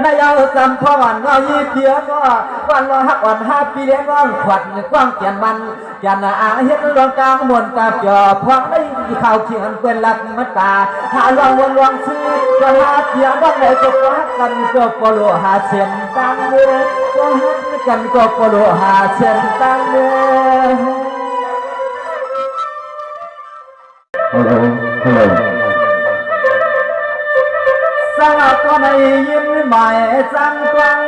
นายเอาสัมพวันเรายีเพียก็วันเราหักวัน5 ปีเลี้ยงร้องขวัญกว้างเกียนมันยันอาเฮ็ดรองกลางมวลตาจ่อพวงได้ข่าวเขียนเป็นหลักมัตตาหาลวงวนลวงซื้อจะหาเพียงบ้างไหนก็ฮักกันก็ปโลหาเสียนตังเมือก็ฮักกันก็ปโลหาเสียนตังเมือสวัสดียินหมายจังกวัง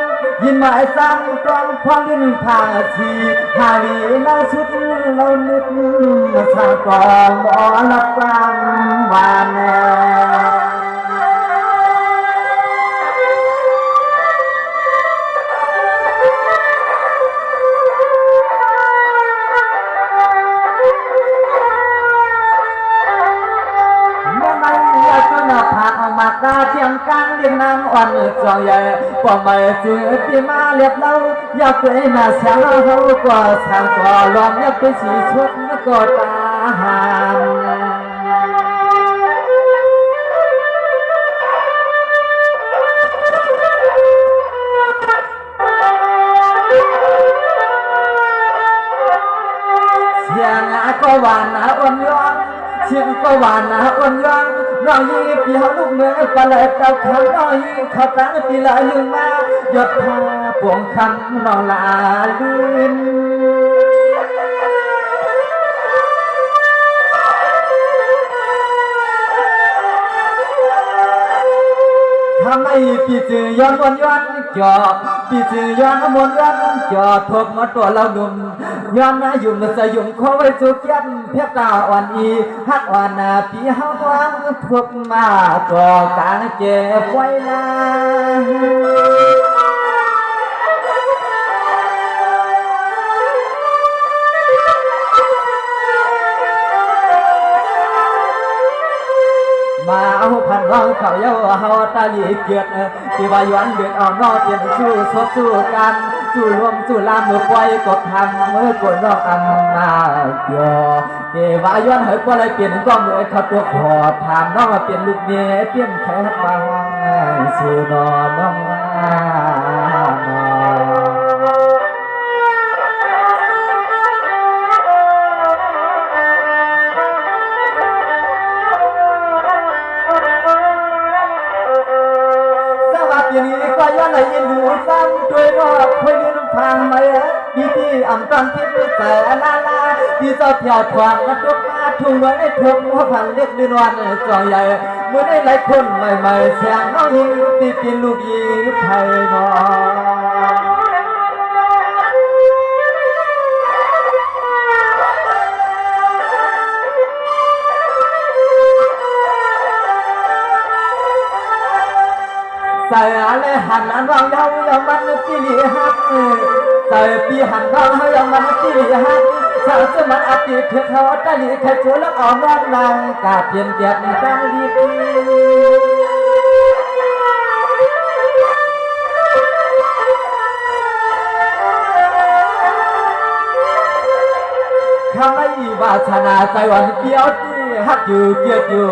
ยินหมายจังกวังควงดินผาชีหาวีเราชุดเรานึกชาวกองหมอลับกลางวานแน่มาตาเทียงกลางเรียงนางอ่อนจองใหญ่ปอไม่จืดที่มาเรียบเล่าอยากไปมาเสียงเขาก็สางก็ล้อมอยากไปสีชุดก็ตาหามเสียงก็หวานอ่อนย้อนเสียงก็หวานอ่อนย้อนน้องยีปีเขาลูกเมืองปลาไหลเต่าขันน้องยีเขาตั้งปีละลืมมาหยดผ้าปวงคำน้องลาลืมทำไมปีจือย้อนวนย้อนจอปีจือย้อนวนย้อนจอทบมาตัวเราหนุ่มย้อนนะยุ่มสยุ่มขอไว้สุกยันเพียบตาอ่อนอีฮักอ่อนปีเฮาวางพวกมาตัวกลางเจ็บไว้นามาเอาพันเราเขาเย้าเฮาตาลีเกียรติที่ว่าย้อนเดือดอ่อนนอเปลี่ยนสู้สดสู้กันสู้รวมสู้ลามมือปล่อยกดทำมือกดนอกอันนาเกี่ยวเทวาย้อนเหยก็เลยเปลี่ยนก็มือขับตัวขอถามน้องมาเปลี่ยนลูกเมียเปลี่ยนแค่มาห้องสู่นอนน้องมาอย่างนี้ก็ย้อนในยินดูซ้ำด้วยรอบคุยเรื่องทางมาดีที่อ่ำตันที่มือแต่ลาลาที่เจ้าเที่ยวทวงกระตุกมาทุ่งเงินให้ทุ่งหัวพันเล็กดืนวันจอใหญ่เมื่อได้หลายคนใหม่ๆเสียงน้องยิงตีกินลูกยิงไผ่นอใส่อะไรหันอันวางเย้ายังมันที่เหลียหักใส่ปีหันวางยังมันที่เหลียหักสาวจะมันอดีตเธอเขาตาลีแค่ชัวแล้วเอาน้องนางกาเปลี่ยนเกียรติตั้งดีข้าไม่วาสนาใจวันเดียวที่หักอยู่เกียรติอยู่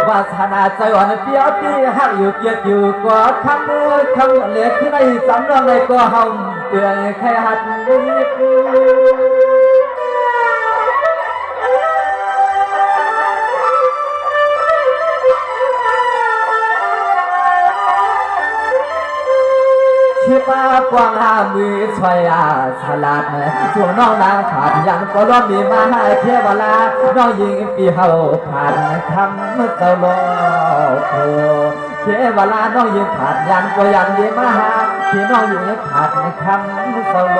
วาสนาใจอ่อนเปียวที่หักอยู่เกียดอยู่ก็คำมือคำเล็กที่ในสำนักในก็ห้องเตือนแค่หัดที่ป้ากวางหามือช่วยฉลาดช่วงน้องนางผ่านยังก็ร้องมีมาให้เทวลาน้องยิงปีเฮาผ่านคำเจ้าโลกเทวลาน้องยิงผ่านยังก็ยังดีมาหาที่น้องยิงผ่านคำเจ้าโล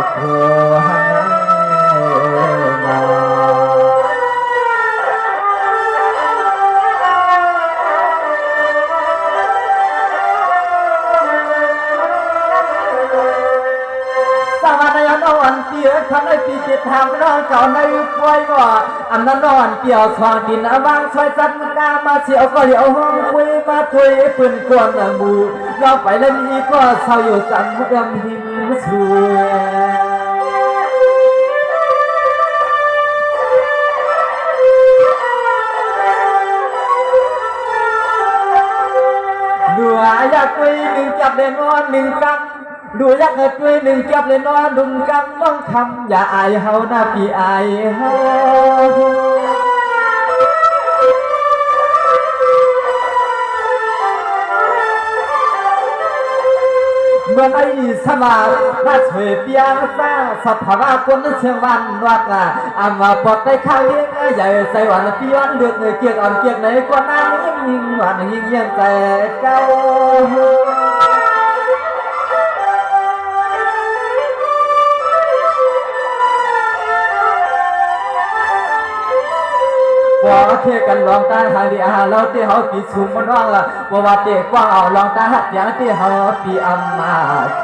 กฮันนาสวัสดีน้องอันเปียทำในปีจิตทำน้องเก่าในป่วยก็อันนั้นนอนเปี่ยวสองดินวางช่วยจัดกามาเสียวก็เหลียวห้องคุยมาถุยปืนกวนหมูเราไปเล่นนี้ก็เศร้าอยู่สังมุดำหิมสวยด ดูอยากคุยหนึ่งจับเลยนอนหนึ่งกำดูอยากคุยหนึ่งจับเลยนอนดุมกำต้องคำอย่าอายเฮาหน้าพี่อายเฮาเมื่อไอ้สมาน่าช่วยเปียงสร้างสภาวะคนเชียงวันวักอามาปอดได้ข้างเลี้ยงใหญ่ใส่วันพี่วันเลือกเกียกอ่อนเกียกไหนก็น่ายิ่งหวานยิ่งเยี่ยงใจเก้าว่าเทกันลองตาทางดีอาเราเที่ยวปีสูงมันว่างละว่าเตะกว้างเอาลองตาหัดอย่างที่เขาปีอัมมา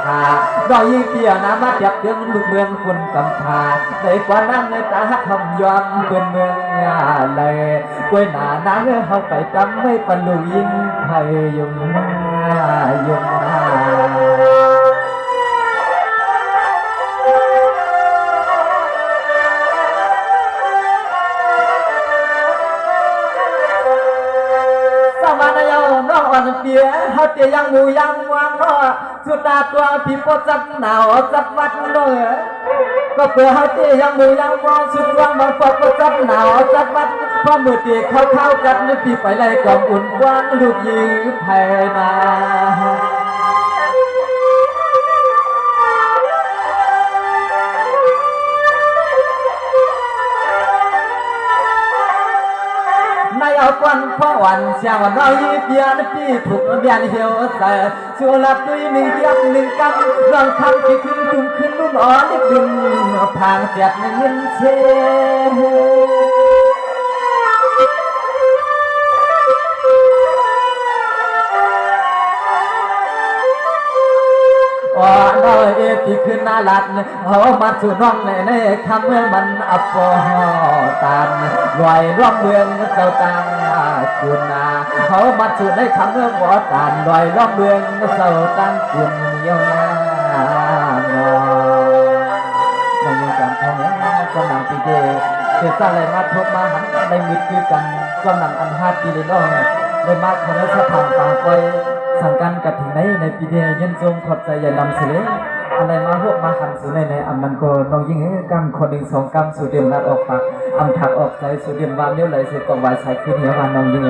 ขาดอยยิ่งเที่ยวน้ำมาจับเดืองลูกเมืองคนกำพาในกว่านั่งในตาหัดทำยอมเป็นเมืองเลยกล้วยหนาน้ำเขาไปจำไม่ปลุยิ่งไทยยงยงเปียเขาเตียยังมูยังวางเนาะสุดาตัวพี่ปอจัดหนาวจัดวัดเนาะก็เพื่อเขาเตียยังมูยังวางสุดวางมาปอจัดหนาวจัดวัดพอมือตีเข้ากันนึกพี่ไปเลยกองอุ่นกว้างลูกยิงไผ่มาในเอาควันพ่อวันเช้าวันเรายีเปียนพี่ถูกเบียนเหี่ยวใส่ชัวลับด้วยหนึ่งเดียบหนึ่งกำรังคำที่ขึ้นจุ่มขึ้นรุ่นอ่อนอีกดึงพางเจ็บเงินเชน้อยที่ขึ้นน่าลัดเขามาสู่น้องในคำเมื่อมันอับปอตานลอยร่วมเมืองเจ้าตังคุณนาเขามาสู่ในคำเมื่อหัวตานลอยร่วมเมืองเจ้าตังคุณเยี่ยวนาไม่ยังการทำสนามปีเดเกิดอะไรมาทบมาหันในมิตรคือกันสนามอันฮาปีเลยน้องได้มากคนในสถานต่างไปสั่งกันกับถึงในปีเดียยินจงขอบใจอย่านำเสนออะไรมาพวกมาหันสู่ในอันมันก็น้องยิ่งกำคนหนึ่งสองกำสู่เดียมนัดออกปากอำถักออกใจสู่เดียมวานเลี้ยวไหลเสียกองวายสายขึ้นเหนียววานน้องยิ่ง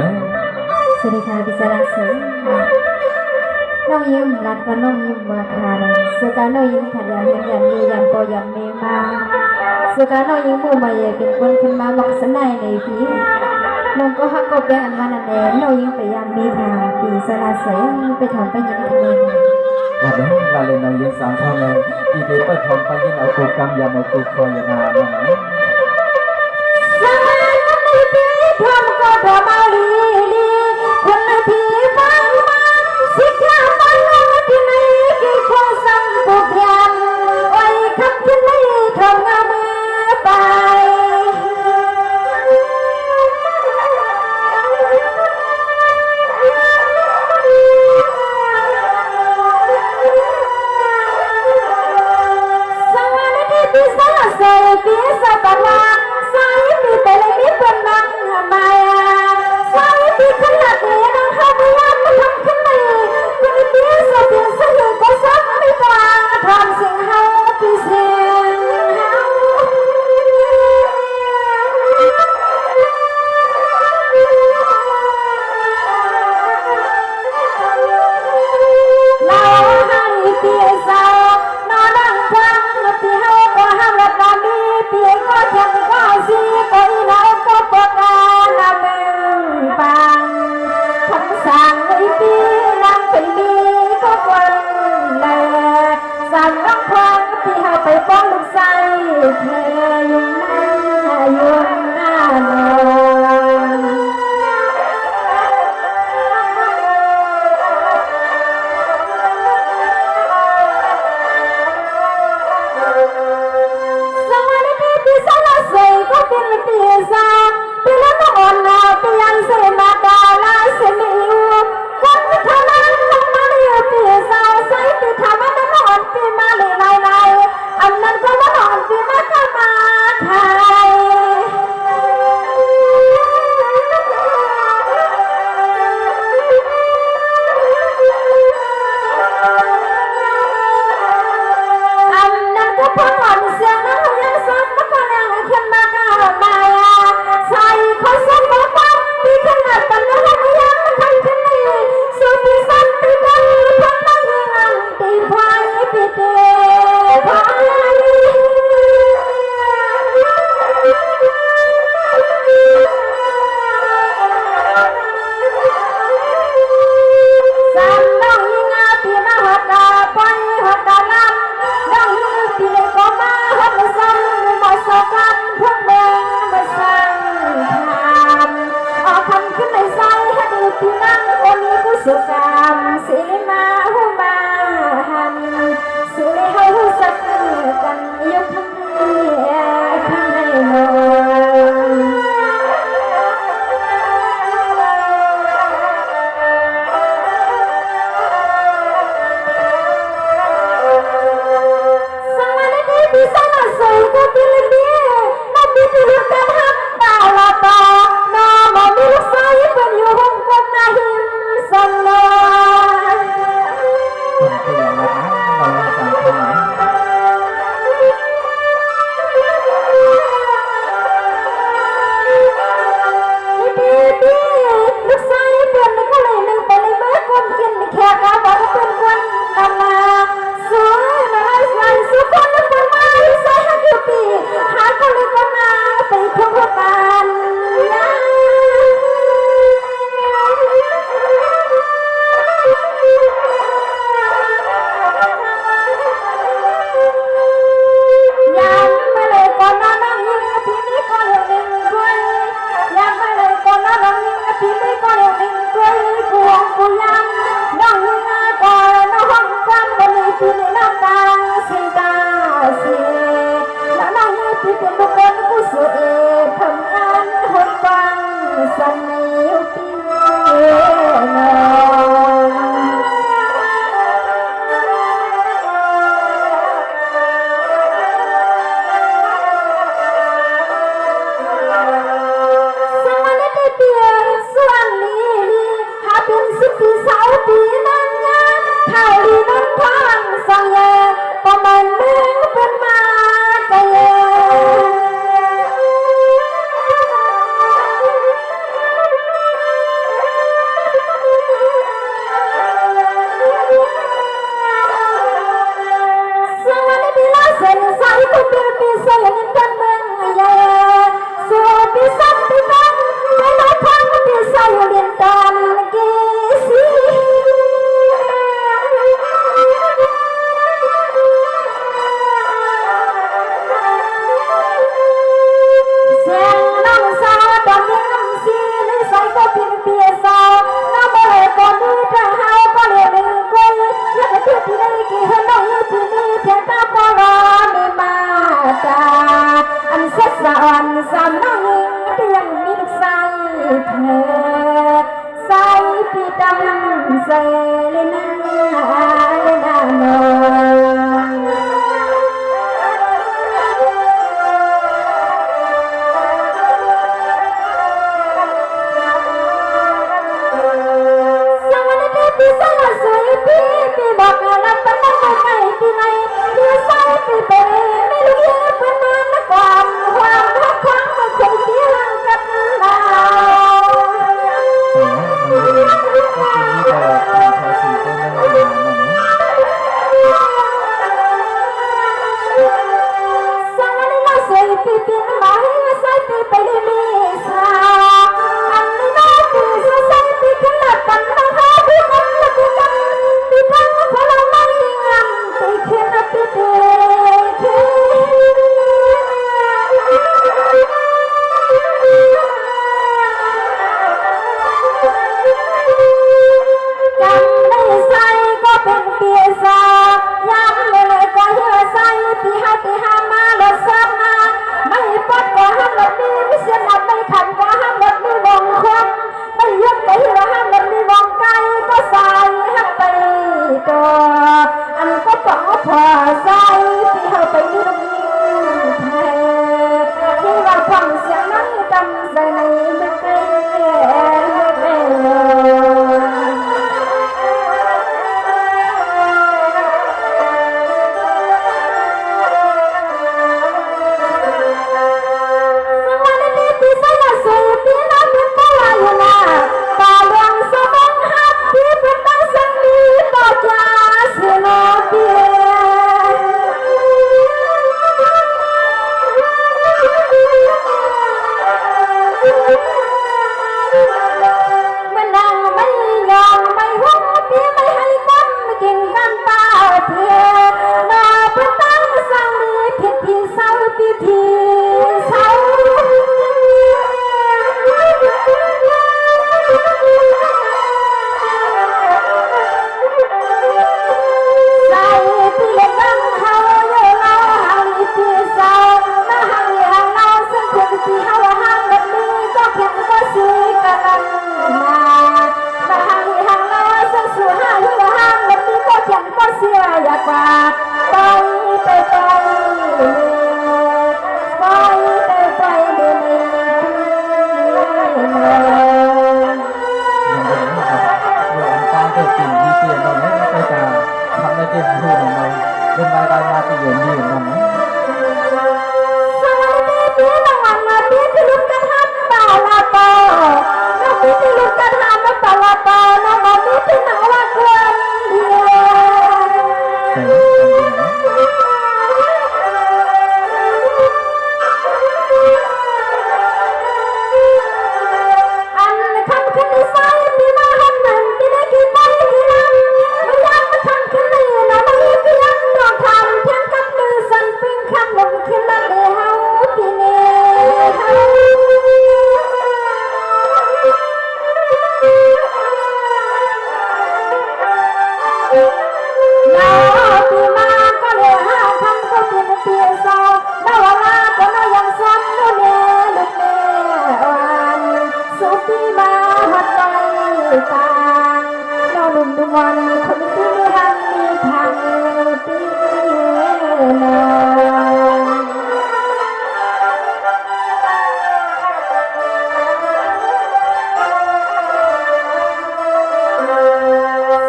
สวัสดีค่ะพิจารณาเสียน้องยิ้มรัดก็น้องยิ้มมาค่ะสุการน้องยิ้มขัดยันยันมียันก็ยันเมมาสุการน้องยิ้มผู้มาเยเป็นคนขึ้นมาบอกสนายในพี่น้องก็ฮักกบแดงอันวันนั้นเองน้องยิ้มไปยันมีค่ะปีสลาเสียไปถอนไปยินกันเลยว่าเดี๋ยวเราเล่นน้องยิ่งสามท่อนเลยปีเดียไปถอนไปยินเอาตูกำยาเอาตูคอยนาน้องสมัยนั้นในปีทำก็ทำมาลีคนในพี่ฟังมาสิกขาปังที่ไหนกี่คนสัมปุกยันไว้ขับที่ไหนทำงานไปสังวันที่พิษาใส่พิษาปั สุขามสิมาหุมาหันสุริเฮาสักกันยุคนี้ข้างในนอนสวัสดีพี่สาวสวยก็กินเบี้ยนับพี่ลูกกันหักตาละตาน้องมองมีลูกสาวเป็นอยู่ห้องกันนาหิมสันลา คนเปลี่ยนแล้วนะเราสังขาร ลูกชายเพื่อนก็เลยนึงไปเลยเมื่อคนกินแค่กาบอกว่าเป็นคนนำมาสวยมาสวยสุขคนละคนมาใส่ฮักยูปีหาคนละคนมาไปทั่วกันยังไม่เลยก่อนน้องยิงพี่นี่ก็เลี้ยงหนึ่งด้วยยังไม่เลยก่อนน้องยิงพี่นี่ก็เลี้ยงหนึ่งด้วยกูวงกูยังน้องยิงก่อนน้องห้องกันบนนี้พี่นี่น้องตาสีตาสีแล้วน้องยิงพี่เป็นบุคคลกูสวยทำงานหุ่นฟังสนิทพี่น้อง สวัสดีเปียสวัสดีหาเป็นสิบปีสาวปีนั่งงานข่าวดีนั่งทางสังเยประมาณเมืองเป็นมาเกยสวัสดีลาเซนสายก็เป็นปีเซนกันเมืองใหญ่สวัสดีสัตว์ที่นั่งไม่มาทางปีเซนเรียนตอนกีสีเสียงน้องสาวตอนนี้น้ำซีในสายก็เป็นปีสาวน้ำอะไรก็มีแต่เฮาก็เรียนหนึ่งกุยยังไม่ที่ได้กี่เฮน้องที่มีเพียงตาปลาไม่มาตาอันเสียสอนสามน้องที่ยังมีลูกชายเธอใส่ปีดำใส่เลยนะเลยนะน้อง สวัสดีพี่สาวสวยพี่บอกรักเป็นน้องไม่ที่ไหนพี่สาวพี่ไปไม่รู้ยังเป็นนานละก่อนความรักครั้งมันคงเกี่ยงกันเรา เสียงมันเรียนก็คือนี่แต่เป็นภาษีก็ไม่ได้หามันนะ สวัสดีน้องสวยพี่เป็นมาให้ใส่พี่ไปเลยมีสาวอันนี้น้องพี่ใส่พี่ขึ้นหลับกันน้องหาพี่กันละพี่กันพี่พังคนละไม่งามพี่ขึ้นนะพี่เด็ก การ ด็กปีที่เปลี่ยนเราไม่ไปการทำในเต็มที่ของเราเป็นใบใบมาที่ยืนดีของเรา สวัสดีพี่น้องวันมาพี่ที่ลุ้นกันทันเปล่าละเปล่าน้องพี่ที่ลุ้นกันทันเปล่าละเปล่าน้องบอกพี่ที่หนาวว่าคนเดียวอันคำขึ้นในสายพี่มาหันหนึ่งที่ได้กี่ไปกี่ลำไม่ยังมาคำขึ้นในน้องไม่เพียงน้องทำเพียงกับมือสั่นปิ้งคำลงขึ้นละเดียวพี่เน่เฮาน้องพี่มาก็เลยหาคำก็เป็นเปียโซน้องว่าก็น้องยังซ้ำนู่นเน่ลูกเน่วันสุพี่มาหัดไว้ตาน้องหนุ่มวันคนที่มีหันมีทางตีน้อง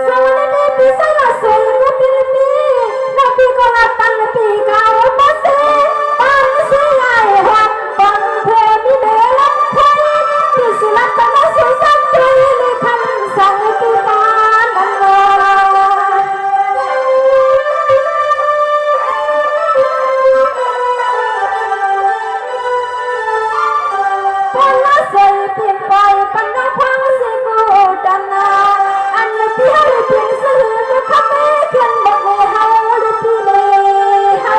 สวัสดีพี่สาวสวยก็พี่น้องพี่ก็รักตั้งพี่เก่าบ่เสียปันเสียใหญ่หวังปันเพมีเดลักไทยพี่สุรัตน์สุสันต์ในคำสั่งพี่ปานนันพอละใส่เปลี่ยนไปปันน้ำพังสิกูดันนาอันเพียงเพียงสื่อจะทำให้ขึ้นบอกให้เฮาหรือพี่เดเฮา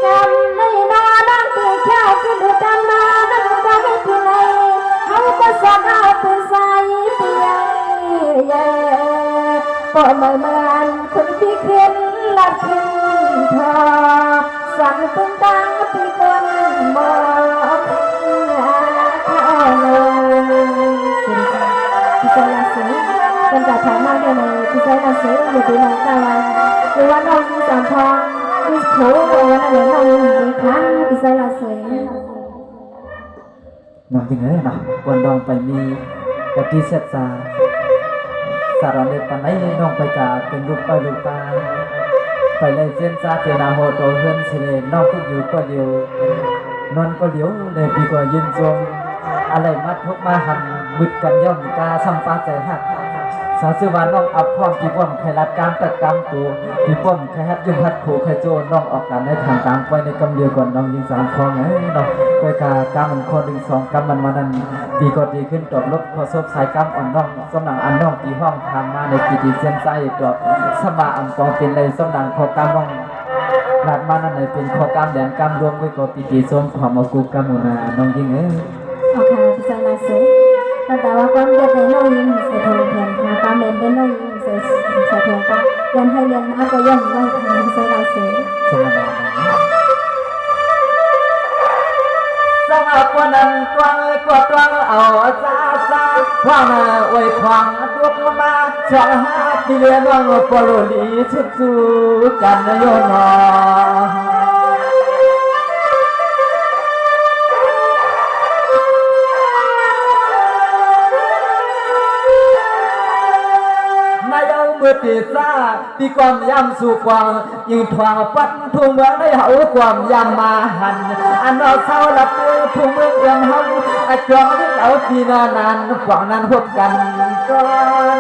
กำในนาดังตีแค่ขึ้นดูดำมาดังก็ไม่พี่ไหนเฮาก็สอนเอาเป็นสายเปียเย่ปอมาเมือนคนที่ขึ้นลัดขึ้นทอสั่งเป็นตังปีคนบอกข้าเลยสิพิจารณาสิเป็นการถ่ายมาในพิจารณาสิอยู่ที่น้องตะวันหรือว่าน้องมีสามทองมีโผล่วันนั้นน้องมีครั้งพิจารณาสิ น้องจริงเลยเนาะวันดองไปมีปฏิเสธสารเด็ดปันไอน้องไปกาเป็นลูกไปลูกตาไปเลยเส้นซาเจนาโฮโตเฮือนเสลน้องทุกอยู่ก็เดียวนอนก็เดียวเลยดีกว่ายืนทรงอะไรมาทุกมาหันบึดกันย่อมกาสัมปาใจหักสาสุวรรณน้องอับพร้อมปีป้อมใครรัดการตัดกรรมตัวปีป้อมใครฮัดยุ่งฮัดขู่ใครโจน้องออกกันในทางกลางไปในกำเดียวก่อนน้องยิงสามคลองน้องไปกากรรมมันคนหนึ่งสองกรรมมันมานั้นดีก็ดีขึ้นจบลบพอซบสายกรรมอ่อนน้องสำนังอันน้องปีห้องทำมาในปีดีเส้นใจกรอบสมาอันกองเป็นเลยสำนังพอกรรมน้องรัดมานั่นเลยเป็นพอกรรมแดงกรรมรวมไว้ก็ปีดีส้มความอากูกรรมมุนาน้องยิงโอเคพิจารณาสิแต่ว่าความเด็ดในน้องยิงเสียทองแทนค่ะความเด่นในน้องยิงเสียทองก็ยันให้เรียนอาก็ย่อมไว้ทางพิจารณาสิสมนาสงบวันนั้นกวางกวดกวางเอาซาว่างอวยควางตัวมาช่องหาที่เลี้ยงน้องปลุลีชุดสู้กันโยนมือตีซาตีความยำสู่กวางยิงทวงปัดทุ่งเมืองได้เหาความยำมาหันอันเอาเศร้าลับเตือทุ่งเมืองเอื้อมเฮาไอจวงที่เอาที่นานกวางนั้นพบกันก่อน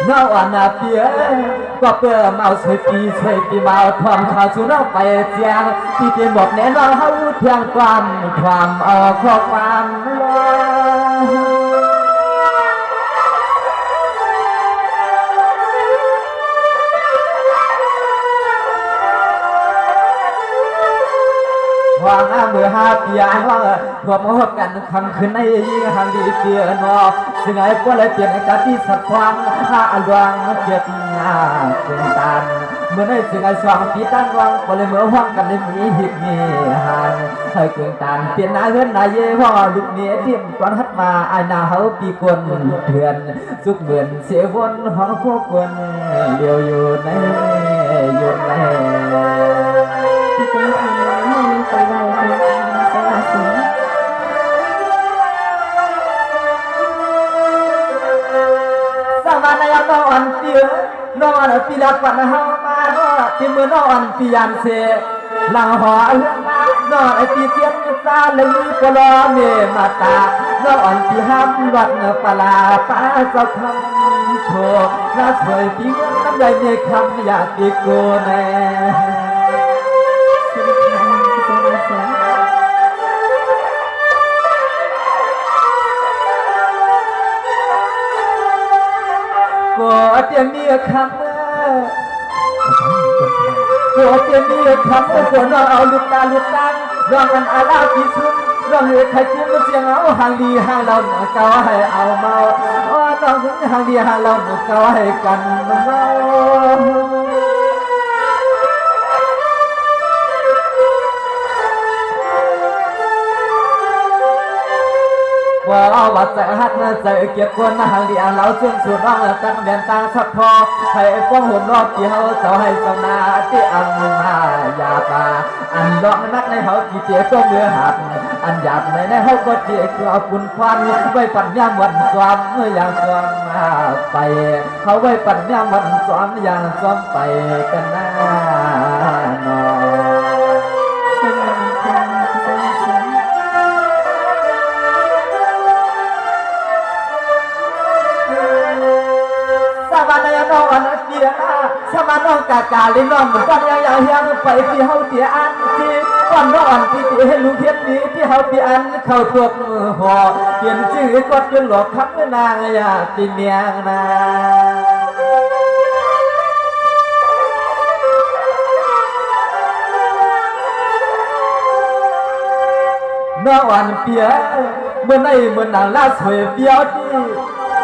น้าอันนาเปียก็เปิ่มเอาสวยปีมาทวงข่าวสู่น้องไปเจียงที่เตียนบอกแน่นอนเฮาเพียงความเอาข้อความลวางมือหาเปียว่าพวกมาพบกันคำคืนในยิ่งหังดีเปียนอซึ่งไอ้พวกเลยเปลี่ยนไอ้กาที่สัตว์ควางหาอลวงเกียรติงาเป็นตาน เมื่อได้สิ่งไอ้สองปีตั้งวังก็เลยเมื่อห้องกันได้มีหิบมีหันให้เกินตานเปลี่ยนหน้าเฮือนนายเย่พ่อลูกเมียเตรียมตอนฮัดมาไอ้นาเฮาปีกวนเถื่อนสุกเหมือนเสียวนของพวกคนเดียวอยู่ในอยู่ใน ที่เป็นทางไม่มีไปไหวกันสละเสีย สมานายนอนเตียนอนปีละปันเฮามาที่มือนอนปียันเสหลังหอเฮือนมานอนไอปีเทียนซาเลยมีปลอเมมาตานอนปีห้ามวัดปลาป้าเจ้าคำโชน่าสวยปีเงินน้ำใหญ่ในคำอยากปีโกแน่ สิริพรพิจารณาเสีย ก็จะมีคำก็จะมีคำก็น้องเอาลูกตาลูกตังร้องกันอาลาพิสุนร้องให้ใครกินเสียงเอาหางดีหางเราเก่าให้เอาเมาน้องหางดีหางเราเก่าให้กันเมา ว่าใจฮัดใจเก็บคนหางเดียเราจนสุดร้องตั้งเด่นตั้งสักพอให้ป้องหุ่นรอบที่เขาเจ้าให้สนาที่อันมาหยาบอันร้องนักในเขาที่เจี๊ยก็เมื่อหักอันหยาบในเขาก็เจี๊ยก็เอาคุณควันไว้ปัญญาวันความอย่างความมาไปเขาไว้ปัญญาวันความอย่างความไปกันหน้านอ สิริพรพิจารณาเสีย สมานายนอนเตียสมานองกากาลินอนก่อนยังเฮียงไปที่เฮาเตียอันที่ก่อนนอนที่ให้ลูกเทียนนี้ที่เฮาเตียอันเข้าพวกหอเปลี่ยนชื่อกดจนหลอกคำนางอยากตีเมียงนาน้องอ่อนเปียเมื่อในเมื่อนางลาสวยเปียวดี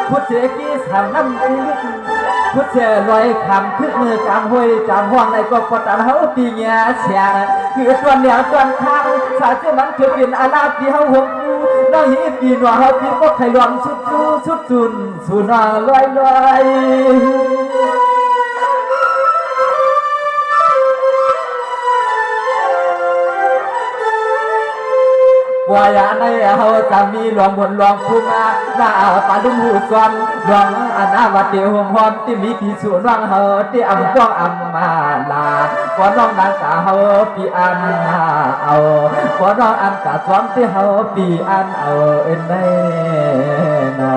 พุทธเสกีสามน้ำอีกพุทธเสลอยคำคึกมือกำห้วยจำห้องในก็ปตันเฮาปีเงียเสียคือตัวเหนียวตัวข้างสาเจมันเกิดเป็นอาลาปีเฮาหงกูน้องหีปีหนัวเฮาปีก็ไข่รวมสุดจูสุดจุนสุนางลอยลอยว่าอย่างในเฮาจะมีหลวงบนหลวงภูงาหน้าปาดุมหูสวนหลวงอนาวัดเดียวหอมหอมที่มีปีสูนวังเฮาที่อำฟ้องอำมาลาก่อนน้องนางกาเฮาปีอันเอาก่อนน้องอันกาสวมที่เฮาปีอันเอาเอ็นได้นอ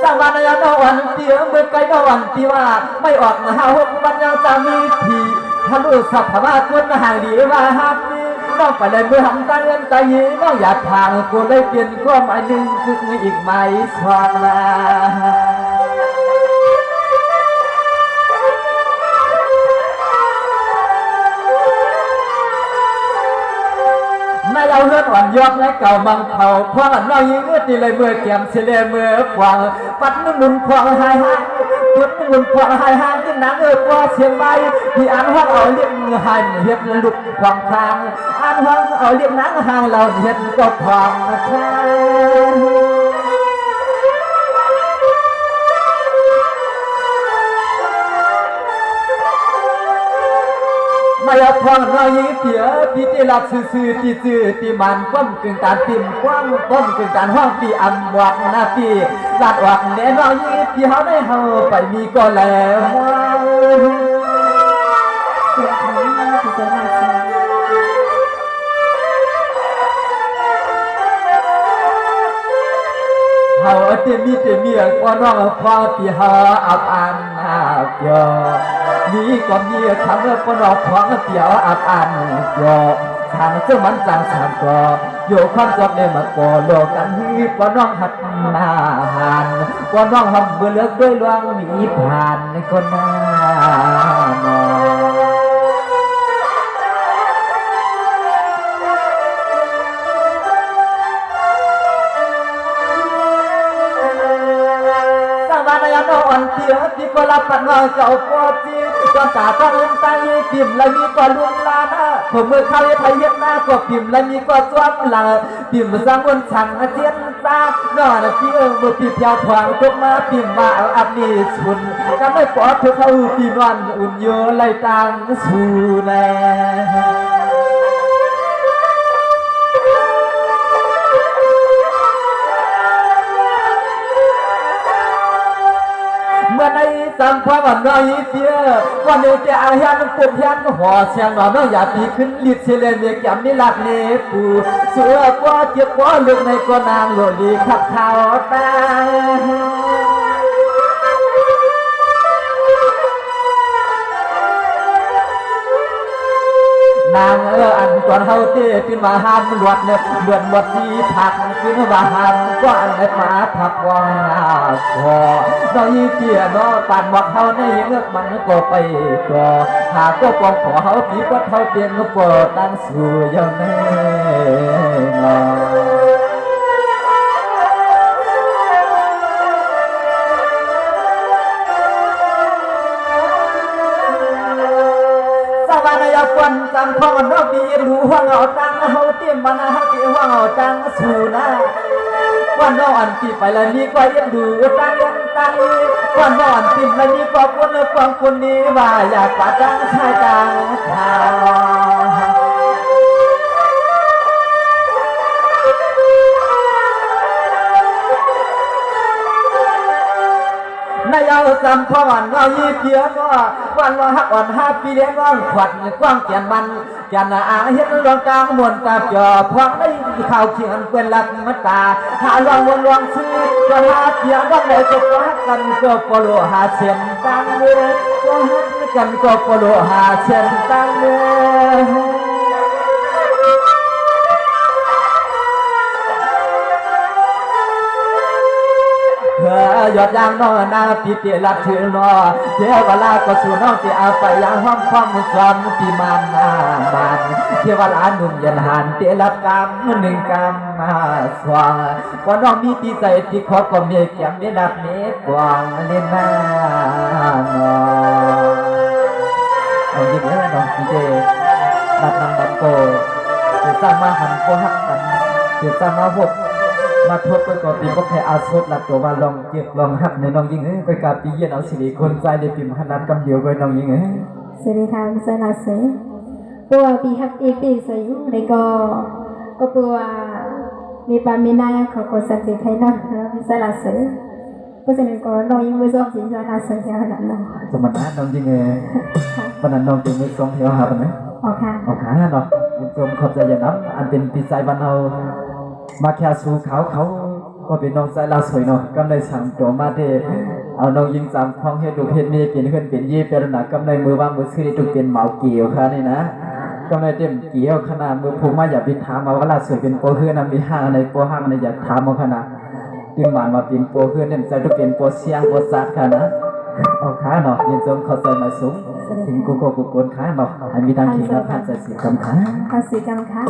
สวรรค์ยังนอนเตียงเมื่อไกลนอนที่ว่าไม่ออกหาหกวันยังจะมีทีทะลุสัพพะคุณห่างดีว่าฮักนี้น้องไปเลยเมื่อทำตาเงินตายีน้องอยากทางกูเลยเปลี่ยนความหมายหนึ่งคืออีกไม่สว่างละนายเอาเลือดอ่อนยอกและเก่าบังเขาพวงน้อยยิงเลือดดีเลยเมื่อเกี่ยมเฉลี่ยเมื่อขวางปัดนุ่นพวงหายหายปัดนุ่นพวงหายหายที่นังกว่าเสียงใบที่อันห้องเอาเลี้ยงหายเห็บลุกขวางทางอันห้องเอาเลี้ยงนังห่างเราเห็บก็ขวางนะครับ ไม่เอาพองเรายิ่งเสียพี่ที่รักซื่อที่ซื่อที่มันก้มกึ่งการติ่มกว้างก้มกึ่งการห้องที่อันวักนาพี่ลาดวักแน่นอนยิ่งที่เขาได้เฮาไปมีก็แล้ว เสียงของพิจารณาเสีย เฮาเตมีก็น้องพอที่เฮาอับอันเปียวนี่ก็มีคำว่าก็น้องพอเปียวอับอันเปียวทางเจ้ามันจางสามก็อยู่ความจบในมาก่อโลกันฮีก็น้องหัดนาหันก็น้องหำเบื่อเลือกด้วยลวงมีผ่านในคนหน้านอ รับปันงอเจ้าปอจีจอมตาต้องลืมตายีปิ่มและมีก็ลุมลานะผมมือเข้าไทยเฮ็ดหน้าก็ปิ่มและมีก็จ้วงหลังปิ่มสร้างบนฉันเทียนตานอนพี่มือปีเพียวทวงทุกมาปิ่มมาเอาอันนี้ชุนก็ไม่ปอดทุกเขาปีนอนอุ่นโยไล่ตางสู่แลเมื่อในสัมภาระน้อยเตี้ยวันเดียวจะอาหารปุ่มยันหัวเสียงหน่อน้องอย่าตีขึ้นลิดเชลเมียแก้มนี่หลักเนปูเสือกว่าเจ็บว่าลึกในก็นางโลลีขับเท้าตานางอันตอนเฮาเต้ขึ้นมาหามหลวดเนี่ยเดือนหมดที่ผักขึ้นมาหามก็อันในมาผักว่าพอน้อยเตี้ยน้อปานว่าเขาในเงือกมันก็ไปต่อหากก็ปองขอเขาผีก็เท่าเตียนก็ปอตั้งสู่ยังแน่นอนวันจำพ่อน้องดีรู้ว่าเงาตังเฮาเตรียมมานะเฮาเตรียมว่าเงาตังสู่นะวันน้องอันตีไปแล้วนี่ก็ยังดูตังวันน้องอันตีแล้วนี่ก็คนละฟังคนนี้ว่าอยากปะตังชายตังข่าวนายเอาสัมพ่อวันเงายีเพียงว่าวันว่าหักวันห้าปีเลี้ยงว่างขวัญกว้างแก่นมันแก่นอาเห็นรองกลางมวนตาเจ่อพวงได้ข่าวเขียนเป็นหลักมัตตาหาลองวนลองซื้อก็หาเพียงว่าเลยก็ฮักกันก็ปโลหาเสียนตังเลยก็ฮักกันก็ปโลหาเสียนตังเลยยอดยางนอนาปีเตลัดถือนอเทวลาก็สู่น้องที่อาไปยังห้องความมุสลิมปีมันมันเทวลาหนุ่มยันหันเตลัดกรรมหนึ่งกรรมมาสว่างว่าน้องมีตีใจที่ขอก็มีแก้มเนดับเนกวางเล่นหน้านอเอายิ้มให้น้องปีเตดับนำดับโกเดี๋ยวสร้างมาหันโกหักกันเดี๋ยวสร้างมาหกมาทบไปก่อนปีก็แค่อาศพหลักตัวว่าลองเก็บลองหักในน้องยิงไปกับปีเย็นเอาสิริคนใจในปีมหันนัดกำเดียวไปน้องยิงสวัสดีค่ะพิศลาเสปัวปีฮักอีปีสยุในก็ปัวมีปามีนายเขาก็สักดิ์ไทยนะพิศลาเสเพราะฉะนั้นก็น้องยิงมือซ้อมสินค้าทางสัญญาหนักนะสมัยนั้นน้องยิงปนันน้องยิงมือซ้อมเที่ยวหาปนไหมอ๋อค่ะอ๋อค่ะเนาะยิงซ้อมขอบใจยันน้ำอันเป็นปีใจบ้านเรามาแค่สู่เขาก็เป็นน้องใจลาสวยเนาะกำไรสั่งตัวมาเดเอาน้องยิงสามพ้องเฮ็ดดูเฮ็ดมีเป็นเฮือนเป็นยี่เป็นหนักกำไรมือวางมือซื้อถูกเป็นเหมาเกี่ยวค่ะนี่นะกำไรเต็มเกี่ยวขนาดมือผูกมาอย่าไปถามมาว่าลาสวยเป็นโปเฮือนมีห้างในโปห้างในอย่าถามมาขนาดตื่นมาเป็นโปเฮือนเนี่ยใจถูกเป็นโปเสียงโปซัดค่ะนะเอาขาเนาะยินจมเข้าใจมาสูงถึงกูโกกูโกนขาเนาะให้มีทางที่รับผ่านใจสีกำขาสีกำขา